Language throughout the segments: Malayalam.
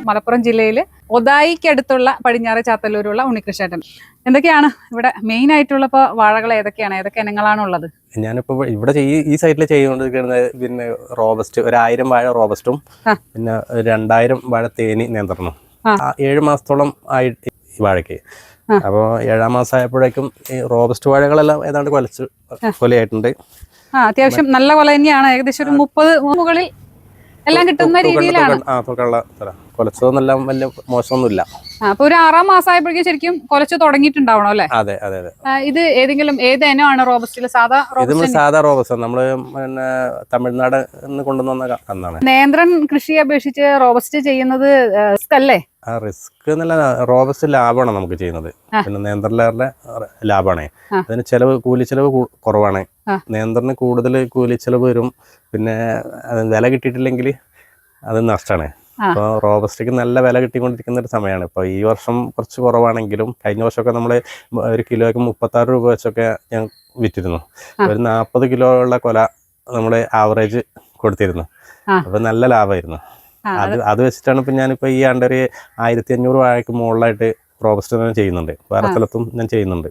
മലപ്പുറം ജില്ലയിൽ ഒതായിക്കടുത്തുള്ള പടിഞ്ഞാറ് ചാത്തല്ലൂരുള്ള ഉണ്ണികൃഷ്ണേട്ടൻ. എന്തൊക്കെയാണ് ഇവിടെ മെയിൻ ആയിട്ടുള്ള ഇപ്പോൾ വാഴകൾ ഏതൊക്കെയാണ്, ഏതൊക്കെ ഇനങ്ങളാണുള്ളത്? ഞാനിപ്പോൾ ഇവിടെ ഈ സൈറ്റിൽ ചെയ്തുകൊണ്ടിരിക്കുന്നത് പിന്നെ റോബസ്റ്റ് 1000 വാഴ റോബസ്റ്റും പിന്നെ 2000 വാഴ തേനി നിയന്ത്രണം. 7 മാസത്തോളം ആയിട്ട് ഈ വാഴയ്ക്ക്. അപ്പോൾ 7-ാം മാസം ആയപ്പോഴേക്കും ഈ റോബസ്റ്റ് വാഴകളെല്ലാം ഏതാണ്ട് കൊലയായിട്ടുണ്ട്. അത്യാവശ്യം നല്ല കൊല തന്നെയാണ്. ഏകദേശം ഒരു 30 മുകളിൽ എല്ലാം കിട്ടുന്ന രീതിയിലാണ്. കൊലച്ചതൊന്നെല്ലാം വലിയ മോശമൊന്നുമില്ല. അപ്പൊ ഒരു 6-ാം മാസം ആയപ്പോഴേക്കും ശരിക്കും കൊലച്ച് തുടങ്ങിയിട്ടുണ്ടാവണം അല്ലേ? അതെ അതെ അതെ. ഇത് ഏത് ഇനമാണ് റോബസ്റ്റിൽ? സാധാ റോബസ്റ്റ് നമ്മള് പിന്നെ തമിഴ്നാട് കൊണ്ടുവന്ന കന്നാണ്. നേന്ത്രൻ കൃഷിയെ അപേക്ഷിച്ച് റോബസ്റ്റ് ചെയ്യുന്നത് റിസ്ക് അല്ലേ? റിസ്ക് എന്നല്ല, റോബസ്റ്റ് ലാഭമാണ് നമുക്ക് ചെയ്യുന്നത്. പിന്നെ നേന്ത്രലേറെ ലാഭമാണ്. അതിന് കൂലിച്ചെലവ് കുറവാണ്. നേന്ത്രന് കൂടുതൽ കൂലിച്ചെലവ് വരും. പിന്നെ വില കിട്ടിയിട്ടില്ലെങ്കിൽ അത് നഷ്ടമാണ്. അപ്പോൾ റോബസ്റ്റയ്ക്ക് നല്ല വില കിട്ടിക്കൊണ്ടിരിക്കുന്ന ഒരു സമയമാണ്. ഇപ്പോൾ ഈ വർഷം കുറച്ച് കുറവാണെങ്കിലും കഴിഞ്ഞ വർഷമൊക്കെ നമ്മൾ ഒരു കിലോയ്ക്ക് 36 രൂപ വെച്ചൊക്കെ ഞാൻ വിറ്റിരുന്നു. ഒരു 40 കിലോ ഉള്ള കൊല നമ്മൾ ആവറേജ് കൊടുത്തിരുന്നു. അപ്പോൾ നല്ല ലാഭമായിരുന്നു. അത് വെച്ചിട്ടാണ് ഇപ്പം ഞാനിപ്പോൾ ഈ ആണ്ടൊരു 1500 വാഴയ്ക്ക് മുകളിലായിട്ട് റോബസ്റ്റ് തന്നെ ചെയ്യുന്നുണ്ട്. വേറെ സ്ഥലത്തും ഞാൻ ചെയ്യുന്നുണ്ട്.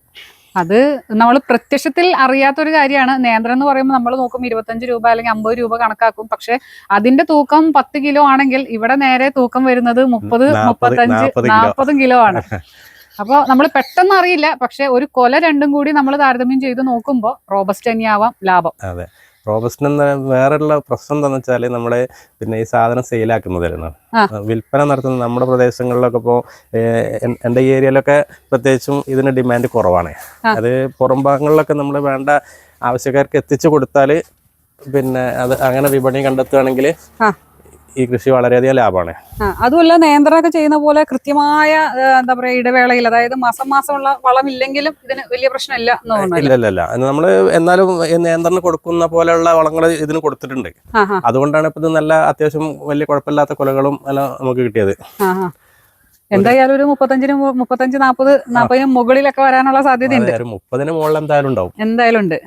അത് നമ്മൾ പ്രത്യക്ഷത്തിൽ അറിയാത്തൊരു കാര്യമാണ്. നേന്ത്രം എന്ന് പറയുമ്പോൾ നമ്മൾ നോക്കും 25 രൂപ അല്ലെങ്കിൽ 50 രൂപ കണക്കാക്കും. പക്ഷെ അതിന്റെ തൂക്കം 10 കിലോ ആണെങ്കിൽ ഇവിടെ നേരെ തൂക്കം വരുന്നത് 30, 35, 40 കിലോ ആണ്. അപ്പോൾ നമ്മൾ പെട്ടെന്ന് അറിയില്ല. പക്ഷെ ഒരു കൊല രണ്ടും കൂടി നമ്മൾ താരതമ്യം ചെയ്ത് നോക്കുമ്പോൾ റോബസ്റ്റ് തന്നെയാവാം ലാഭം. അതെ, റോബസ്റ്റിന് വേറെയുള്ള പ്രശ്നം എന്താണെന്ന് വെച്ചാൽ നമ്മുടെ പിന്നെ ഈ സാധനം സെയിലാക്കുന്നതായിരുന്നു. വിൽപ്പന നടത്തുന്ന നമ്മുടെ പ്രദേശങ്ങളിലൊക്കെ ഇപ്പോൾ എൻ്റെ ഈ ഏരിയയിലൊക്കെ പ്രത്യേകിച്ചും ഇതിന് ഡിമാൻഡ് കുറവാണ്. അത് പുറം ഭാഗങ്ങളിലൊക്കെ നമ്മൾ വേണ്ട ആവശ്യക്കാർക്ക് എത്തിച്ചു കൊടുത്താൽ പിന്നെ അത് അങ്ങനെ വിപണി കണ്ടെത്തുകയാണെങ്കിൽ ഈ കൃഷി വളരെയധികം ലാഭമാണ്. അതുമല്ല, നേന്ത്രമൊക്കെ ചെയ്യുന്ന പോലെ കൃത്യമായ എന്താ പറയുക ഇടവേളയിൽ, അതായത് മാസമുള്ള വളമില്ലെങ്കിലും ഇതിന് വലിയ പ്രശ്നമില്ല. ഇല്ല, നമ്മൾ എന്നാലും നേന്ത്രന് കൊടുക്കുന്ന പോലെയുള്ള വളങ്ങൾ ഇതിന് കൊടുത്തിട്ടുണ്ട്. അതുകൊണ്ടാണ് ഇപ്പൊ ഇത് നല്ല അത്യാവശ്യം വലിയ കുഴപ്പമില്ലാത്ത കൊലകളും എല്ലാം നമുക്ക് കിട്ടിയത്. എന്തായാലും ഒരു 35, 40 മുകളിലൊക്കെ വരാനുള്ള സാധ്യതയുണ്ട്. 30-ന് മുകളിൽ എന്തായാലും ഉണ്ട്.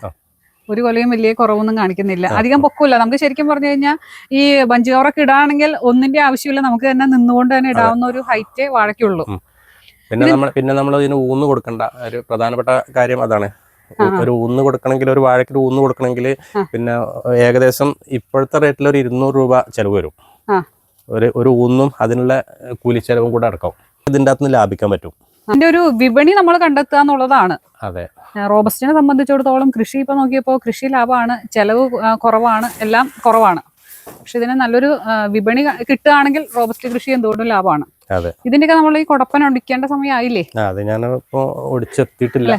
ഒരു കൊലയും വലിയ കുറവൊന്നും കാണിക്കുന്നില്ല. അധികം പൊക്കില്ല. നമുക്ക് ശരിക്കും പറഞ്ഞു കഴിഞ്ഞാൽ ഈ ബഞ്ച് കവറൊക്കെ ഇടാണെങ്കിൽ ഒന്നിന്റെ ആവശ്യമില്ല. നമുക്ക് തന്നെ നിന്നുകൊണ്ട് തന്നെ ഇടാവുന്ന ഒരു ഹൈറ്റ് വാഴയ്ക്കുള്ളൂ. പിന്നെ നമ്മൾ ഇതിന് ഊന്ന് കൊടുക്കേണ്ട ഒരു പ്രധാനപ്പെട്ട കാര്യം അതാണ്. ഒരു ഊന്ന് കൊടുക്കണമെങ്കിൽ, ഒരു വാഴയ്ക്ക് ഊന്ന് കൊടുക്കണമെങ്കിൽ പിന്നെ ഏകദേശം ഇപ്പോഴത്തെ റേറ്റിൽ ഒരു 200 രൂപ ചെലവ് വരും. ഒരു ഊന്നും അതിനുള്ള കൂലിച്ചെലവും കൂടെ അടക്കം ഇതിൻ്റെ അകത്തുനിന്ന് ലാഭിക്കാൻ പറ്റും. അതിന്റെ ഒരു വിപണി നമ്മൾ കണ്ടെത്തുക എന്നുള്ളതാണ്. അതെ, റോബസ്റ്റിനെ സംബന്ധിച്ചിടത്തോളം കൃഷി ഇപ്പൊ നോക്കിയപ്പോൾ കൃഷി ലാഭമാണ്, ചെലവ് കുറവാണ്, എല്ലാം കുറവാണ്. പക്ഷെ ഇതിന് നല്ലൊരു വിപണി കിട്ടുകയാണെങ്കിൽ റോബസ്റ്റ് കൃഷി എന്തുകൊണ്ടും ലാഭമാണ്. ഇതിന്റെയൊക്കെ നമ്മൾ ഈ കൊടപ്പന ഒടിക്കേണ്ട സമയമായില്ലേ? അതെ, ഞാനിപ്പോ ഒടിച്ചെത്തിയിട്ടില്ല.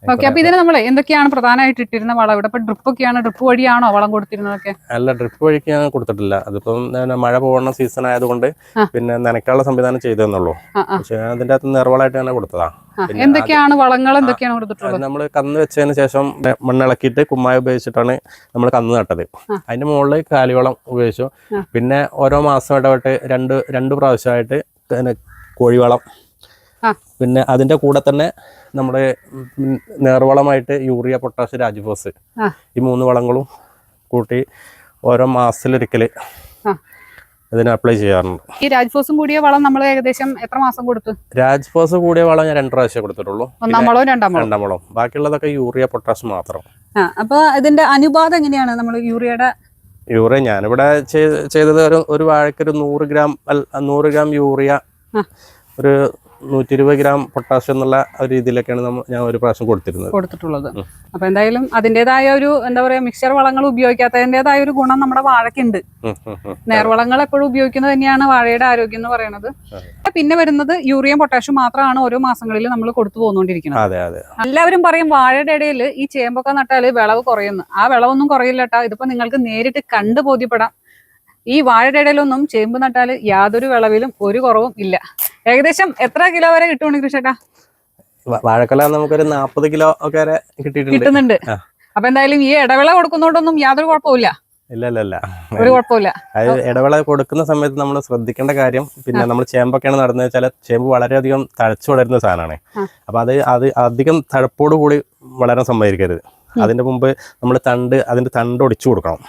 ഓക്കെ, അപ്പൊ ഇതിന് നമ്മൾ എന്തൊക്കെയാണ് പ്രധാനമായിട്ട് ഇട്ടിരുന്ന വളം? ഇവിടെ ഇപ്പൊ ഡ്രിപ്പ് വഴിയാണോ വളം കൊടുത്തിരുന്നതൊക്കെ? അല്ല, ഡ്രിപ്പ് വഴിക്ക് ഞാൻ കൊടുത്തിട്ടില്ല. അതിപ്പം മഴ പോകുന്ന സീസൺ ആയതുകൊണ്ട് പിന്നെ നനയ്ക്കാനുള്ള സംവിധാനം ചെയ്തെന്നുള്ളൂ. പക്ഷെ അതിന്റെ അകത്ത് നിർവളമായിട്ട് തന്നെ കൊടുത്തതാ. എന്തൊക്കെയാണ് വളങ്ങൾ എന്തൊക്കെയാണ് കൊടുത്തിട്ടുള്ളത്? നമ്മൾ കന്ന് വെച്ചതിന് ശേഷം മണ്ണിളക്കിയിട്ട് കുമ്മായ ഉപയോഗിച്ചിട്ടാണ് നമ്മൾ കന്ന് നട്ടത്. അതിന്റെ മുകളിൽ കാലിവളം ഉപയോഗിച്ചു. പിന്നെ ഓരോ മാസം ഇടവിട്ട് രണ്ട് പ്രാവശ്യമായിട്ട് കോഴിവളം, പിന്നെ അതിന്റെ കൂടെ തന്നെ നമ്മുടെ നേർവളമായിട്ട് യൂറിയ, പൊട്ടാഷ്, രാജ്ഫോസ്, ഈ 3 വളങ്ങളും കൂട്ടി ഓരോ മാസത്തിലൊരിക്കല് ഇതിന് അപ്ലൈ ചെയ്യാറുണ്ട്. ഈ രാജ്ഫോസും കൂടിയ വളം നമ്മൾ ഏകദേശം എത്ര മാസം കൊടുത്തു? രാജ്ഫോസ് കൂടിയ വളം ഞാൻ 2 പ്രാവശ്യം കൊടുത്തിട്ടുള്ളൂ. രണ്ടാം വളം. ബാക്കിയുള്ളതൊക്കെ യൂറിയ, പൊട്ടാഷ് മാത്രം. അപ്പൊ ഇതിന്റെ അനുപാതം എങ്ങനെയാണ്? നമ്മൾ യൂറിയ ഞാനിവിടെ ചെയ്തത് ഒരു വാഴയ്ക്ക് ഒരു 100 ഗ്രാം യൂറിയ, ഒരു 120 ഗ്രാം പൊട്ടാഷ്യം എന്നുള്ള ഒരു രീതിയിലൊക്കെയാണ് ഞാൻ ഒരു പ്രാവശ്യം കൊടുത്തിട്ടുള്ളത്. അപ്പൊ എന്തായാലും അതിന്റേതായ ഒരു എന്താ പറയാ മിക്സർ വളങ്ങൾ ഉപയോഗിക്കാത്തതിന്റേതായ ഒരു ഗുണം നമ്മുടെ വാഴയ്ക്കുണ്ട്. നേർവളങ്ങൾ എപ്പോഴും ഉപയോഗിക്കുന്നത് തന്നെയാണ് വാഴയുടെ ആരോഗ്യം എന്ന് പറയുന്നത്. പിന്നെ വരുന്നത് യൂറിയയും പൊട്ടാഷ്യം മാത്രമാണ് ഓരോ മാസങ്ങളിലും നമ്മൾ കൊടുത്തു പോകുന്നോണ്ടിരിക്കുന്നത്. എല്ലാവരും പറയും വാഴയുടെ ഇടയിൽ ഈ ചേമ്പൊക്കെ നട്ടാല് വിളവ് കുറയുന്നു. ആ വിളവൊന്നും കുറയില്ല കേട്ടോ. ഇതിപ്പോ നിങ്ങൾക്ക് നേരിട്ട് കണ്ടു ബോധ്യപ്പെടാം. ഈ വാഴയുടെ ഇടയിലൊന്നും ചേമ്പ് നട്ടാൽ യാതൊരു വിളവിലും ഒരു കുറവും ഇല്ല. ഏകദേശം എത്ര കിലോ വരെ കിട്ടും കൃഷിയേട്ടാ? വാഴക്കൊല നമുക്കൊരു 40 കിലോ ഒക്കെ വരെ കിട്ടുന്നുണ്ട്. അപ്പൊ എന്തായാലും ഈ ഇടവിള കൊടുക്കുന്നോണ്ടൊന്നും യാതൊരു കുഴപ്പമില്ല. ഇല്ല, ഒരു കുഴപ്പമില്ല. അതായത് ഇടവിള കൊടുക്കുന്ന സമയത്ത് നമ്മൾ ശ്രദ്ധിക്കേണ്ട കാര്യം, പിന്നെ നമ്മൾ ചേമ്പൊക്കെയാണ് നടന്നത് വെച്ചാൽ ചേമ്പ് വളരെയധികം തഴച്ചു വളരുന്ന സാധനമാണ്. അപ്പൊ അത് അധികം തഴപ്പോട് കൂടി വളരാൻ സമ്മതിക്കരുത്. അതിന്റെ മുമ്പ് നമ്മൾ അതിന്റെ തണ്ട് ഒടിച്ചു കൊടുക്കണം.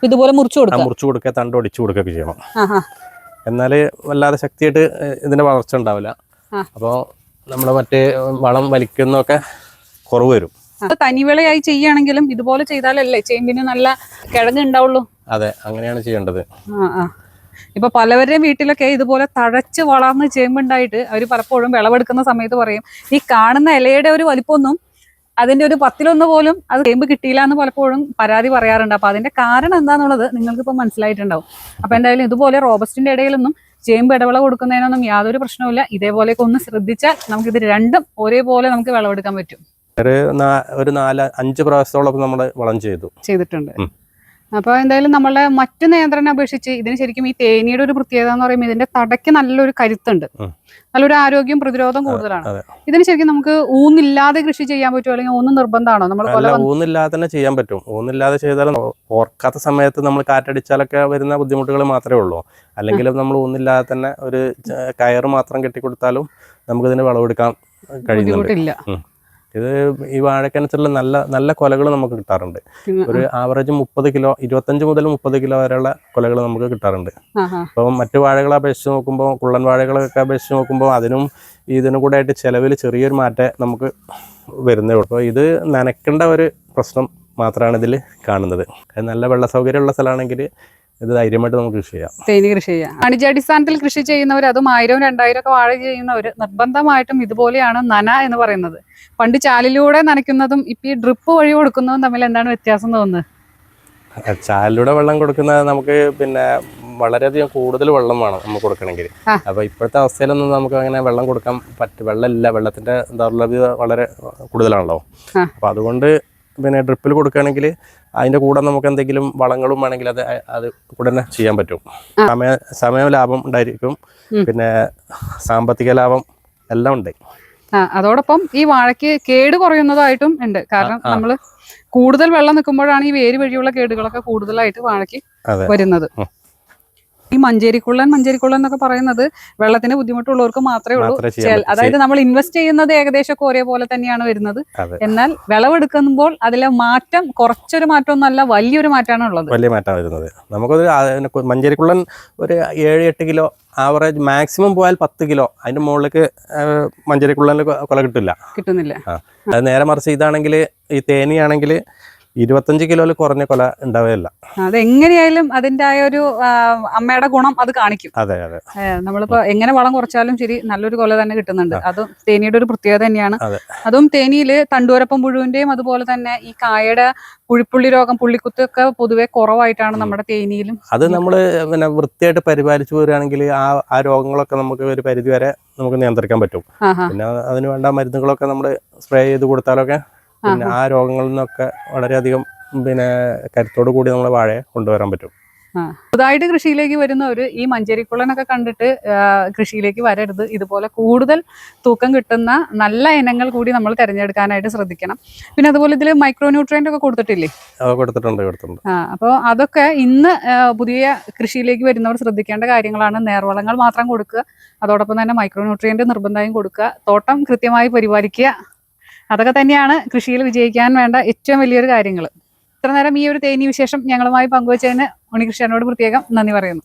ഇതുപോലെ മുറിച്ചു കൊടുക്കുക, തണ്ട് ഒടിച്ചു കൊടുക്കുകയൊക്കെ ചെയ്യണം. എന്നാല് വല്ലാതെ ശക്തിയായിട്ട് ഇതിന്റെ വളർച്ച ഉണ്ടാവില്ല. അപ്പോൾ നമ്മൾ മറ്റേ വളം വലിക്കുന്നൊക്കെ കുറവ് വരും. തനിവിളയായി ചെയ്യുകയാണെങ്കിലും ഇതുപോലെ ചെയ്താലല്ലേ ചേമ്പിന് നല്ല കിഴങ്ങ് ഉണ്ടാവുള്ളൂ. അതെ, അങ്ങനെയാണ് ചെയ്യേണ്ടത്. ഇപ്പൊ പലവരുടെയും വീട്ടിലൊക്കെ ഇതുപോലെ തഴച്ച് വളർന്ന് ചേമ്പുണ്ടായിട്ട് അവർ പലപ്പോഴും വിളവെടുക്കുന്ന സമയത്ത് പറയും ഈ കാണുന്ന ഇലയുടെ ഒരു വലിപ്പമൊന്നും അതിന്റെ ഒരു 10-1 പോലും അത് ചേമ്പ് കിട്ടിയില്ല എന്ന് പലപ്പോഴും പരാതി പറയാറുണ്ട്. അപ്പൊ അതിന്റെ കാരണം എന്താന്നുള്ളത് നിങ്ങൾക്ക് ഇപ്പൊ മനസ്സിലായിട്ടുണ്ടാവും. അപ്പൊ എന്തായാലും ഇതുപോലെ റോബസ്റ്റിന്റെ ഇടയിലൊന്നും ചേമ്പ് ഇടവിള കൊടുക്കുന്നതിനൊന്നും യാതൊരു പ്രശ്നവുമില്ല. ഇതേപോലെയൊക്കെ ഒന്ന് ശ്രദ്ധിച്ചാൽ നമുക്ക് ഇത് രണ്ടും ഒരേപോലെ നമുക്ക് വിളവെടുക്കാൻ പറ്റും. ഒരു 4-5 പ്രാവശ്യത്തോളം നമ്മൾ വളം ചെയ്തിട്ടുണ്ട്. അപ്പോൾ എന്തായാലും നമ്മളെ മറ്റു നിയന്ത്രണം അപേക്ഷിച്ച് ഇതിന് ശരിക്കും ഈ തേനീയുടെ ഒരു പ്രത്യേകത എന്ന് പറയുമ്പോൾ ഇതിന്റെ തടയ്ക്ക് നല്ലൊരു കരുത്തുണ്ട്, നല്ലൊരു ആരോഗ്യം പ്രതിരോധം കൂടുതലാണ്. ഇതിന് ശരിക്കും നമുക്ക് ഊന്നില്ലാതെ കൃഷി ചെയ്യാൻ പറ്റുമോ, അല്ലെങ്കിൽ ഊന്ന് നിർബന്ധമാണോ? നമ്മൾ ഊന്നില്ലാതെ തന്നെ ചെയ്യാൻ പറ്റും. ഊന്നില്ലാതെ ചെയ്താലും ഓർക്കാത്ത സമയത്ത് നമ്മൾ കാറ്റടിച്ചാലൊക്കെ വരുന്ന ബുദ്ധിമുട്ടുകൾ മാത്രമേ ഉള്ളൂ. അല്ലെങ്കിൽ നമ്മൾ ഊന്നില്ലാതെ തന്നെ ഒരു കയറ് മാത്രം കെട്ടിക്കൊടുത്താലും നമുക്കിതിന് വിളവെടുക്കാൻ കഴിയുന്നില്ല. ഇത് ഈ വാഴക്കനുസരിച്ചുള്ള നല്ല കൊലകൾ നമുക്ക് കിട്ടാറുണ്ട്. ഒരു ആവറേജ് 30 കിലോ, 25 മുതൽ 30 കിലോ വരെയുള്ള കൊലകൾ നമുക്ക് കിട്ടാറുണ്ട്. അപ്പം മറ്റു വാഴകളെ അപേക്ഷിച്ച് നോക്കുമ്പോൾ, കുള്ളൻ വാഴകളൊക്കെ അപേക്ഷിച്ച് നോക്കുമ്പോൾ അതിനും ഇതിനും കൂടെ ആയിട്ട് ചിലവിൽ ചെറിയൊരു മാറ്റം നമുക്ക് വരുന്നേ ഉള്ളൂ. അപ്പോൾ ഇത് നനയ്ക്കേണ്ട ഒരു പ്രശ്നം മാത്രമാണ് ഇതിൽ കാണുന്നത്. നല്ല വെള്ള സൗകര്യമുള്ള സ്ഥലമാണെങ്കിൽ ഇത് ധൈര്യമായിട്ട് നമുക്ക് കൃഷി ചെയ്യാം, തേനി കൃഷി ചെയ്യാം. വാണിജ്യാടിസ്ഥാനത്തിൽ കൃഷി ചെയ്യുന്നവർ, അതും 1000-2000 ഒക്കെ വാഴ ചെയ്യുന്നവർ നിർബന്ധമായിട്ടും ഇതുപോലെയാണ് നന എന്ന് പറയുന്നത്. പണ്ട് ചാലിലൂടെ നനയ്ക്കുന്നതും ഇപ്പൊ ഈ ഡ്രിപ്പ് വഴി കൊടുക്കുന്നതും തമ്മിൽ എന്താണ് വ്യത്യാസം തോന്നുന്നത്? ചാലിലൂടെ വെള്ളം കൊടുക്കുന്നത് നമുക്ക് വളരെയധികം കൂടുതൽ വെള്ളം വേണം നമുക്ക് കൊടുക്കണമെങ്കിൽ. അപ്പൊ ഇപ്പോഴത്തെ അവസ്ഥയിലൊന്നും നമുക്ക് അങ്ങനെ വെള്ളം കൊടുക്കാൻ വെള്ളമില്ല, വെള്ളത്തിന്റെ ദൗർലഭ്യത വളരെ കൂടുതലാണല്ലോ. അപ്പൊ അതുകൊണ്ട് ഡ്രിപ്പിൽ കൊടുക്കുകയാണെങ്കിൽ അതിന്റെ കൂടെ നമുക്ക് എന്തെങ്കിലും വളങ്ങളും വേണമെങ്കിൽ അത് കൂടെ തന്നെ ചെയ്യാൻ പറ്റും. സമയ ലാഭം ഉണ്ടായിരിക്കും, പിന്നെ സാമ്പത്തിക ലാഭം എല്ലാം ഉണ്ട്. അതോടൊപ്പം ഈ വാഴയ്ക്ക് കേട് കുറയുന്നതായിട്ടും ഉണ്ട്. കാരണം നമ്മൾ കൂടുതൽ വെള്ളം നിൽക്കുമ്പോഴാണ് ഈ വേര് വഴിയുള്ള കേടുകളൊക്കെ കൂടുതലായിട്ട് വാഴയ്ക്ക് വരുന്നത്. ഈ മഞ്ചേരിക്കുള്ളൻ എന്നൊക്കെ പറയുന്നത് വെള്ളത്തിന് ബുദ്ധിമുട്ടുള്ളവർക്ക് മാത്രമേ ഉള്ളൂ. അതായത് നമ്മൾ ഇൻവെസ്റ്റ് ചെയ്യുന്നത് ഏകദേശം ഒരേപോലെ തന്നെയാണ് വരുന്നത്. എന്നാൽ വിളവെടുക്കുമ്പോൾ അതിലെ മാറ്റം കുറച്ചൊരു മാറ്റമൊന്നുമല്ല, വലിയൊരു മാറ്റമാണ് ഉള്ളത്. വലിയ മാറ്റം വരുന്നത്. നമുക്കൊരു മഞ്ചേരിക്കുള്ളൻ ഒരു 7-8 കിലോ ആവറേജ്, മാക്സിമം പോയാൽ 10 കിലോ. അതിന്റെ മുകളിലേക്ക് മഞ്ചേരിക്കുള്ളനിൽ കൊല കിട്ടുന്നില്ല. അത് നേരെ മറിച്ച് ഇതാണെങ്കിൽ, ഈ തേനിയാണെങ്കിൽ 25 കിലോയിൽ കുറഞ്ഞ കൊല ഉണ്ടാവുകയില്ല. അതെങ്ങനെയായാലും അതിൻ്റെ ആ ഒരു അമ്മയുടെ ഗുണം അത് കാണിക്കും. അതെ. നമ്മളിപ്പോ എങ്ങനെ വളം കുറച്ചാലും ശരി, നല്ലൊരു കൊല തന്നെ കിട്ടുന്നുണ്ട്. അതും തേനിയുടെ ഒരു പ്രത്യേകത തന്നെയാണ്. അതും തേനിയില് തണ്ടുവരപ്പം പുഴുവിന്റെയും അതുപോലെ തന്നെ ഈ കായയുടെ പുഴിപ്പുള്ളി രോഗം, പുള്ളിക്കുത്ത് ഒക്കെ പൊതുവെ കുറവായിട്ടാണ് നമ്മുടെ തേനിയിലും. അത് നമ്മള് വൃത്തിയായിട്ട് പരിപാലിച്ചു വരികയാണെങ്കിൽ ആ രോഗങ്ങളൊക്കെ നമുക്ക് ഒരു പരിധി വരെ നമുക്ക് നിയന്ത്രിക്കാൻ പറ്റും. പിന്നെ അതിന് വേണ്ട മരുന്നുകളൊക്കെ നമ്മൾ സ്പ്രേ ചെയ്ത് കൊടുത്താലൊക്കെ പിന്നെ ആ രോഗങ്ങളിൽ നിന്നൊക്കെ വളരെയധികം കരുത്തോടു കൂടി നമ്മളെ വാഴയെ കൊണ്ടുവരാൻ പറ്റും. പുതുതായിട്ട് കൃഷിയിലേക്ക് വരുന്നവർ ഈ മഞ്ചേരിക്കുള്ളനൊക്കെ കണ്ടിട്ട് കൃഷിയിലേക്ക് വരരുത്. ഇതുപോലെ കൂടുതൽ തൂക്കം കിട്ടുന്ന നല്ല ഇനങ്ങൾ കൂടി നമ്മൾ തിരഞ്ഞെടുക്കാനായിട്ട് ശ്രദ്ധിക്കണം. പിന്നെ അതുപോലെ ഇതിൽ മൈക്രോ ന്യൂട്രിയന്റ് ഒക്കെ കൊടുത്തിട്ടില്ലേ? കൊടുത്തിട്ടുണ്ട്. അപ്പോൾ അതൊക്കെ ഇന്ന് പുതിയ കൃഷിയിലേക്ക് വരുന്നവർ ശ്രദ്ധിക്കേണ്ട കാര്യങ്ങളാണ്. നേർവളങ്ങൾ മാത്രം കൊടുക്കുക, അതോടൊപ്പം തന്നെ മൈക്രോ ന്യൂട്രിയന്റ് നിർബന്ധമായും കൊടുക്കുക, തോട്ടം കൃത്യമായി പരിപാലിക്കുക. അതൊക്കെ തന്നെയാണ് കൃഷിയിൽ വിജയിക്കാൻ വേണ്ട ഏറ്റവും വലിയൊരു കാര്യങ്ങൾ. ഇത്ര നേരം ഈ ഒരു തേനി വിശേഷം ഞങ്ങളുമായി പങ്കുവച്ചതിന് ഉണ്ണികൃഷ്ണനോട് പ്രത്യേകം നന്ദി പറയുന്നു.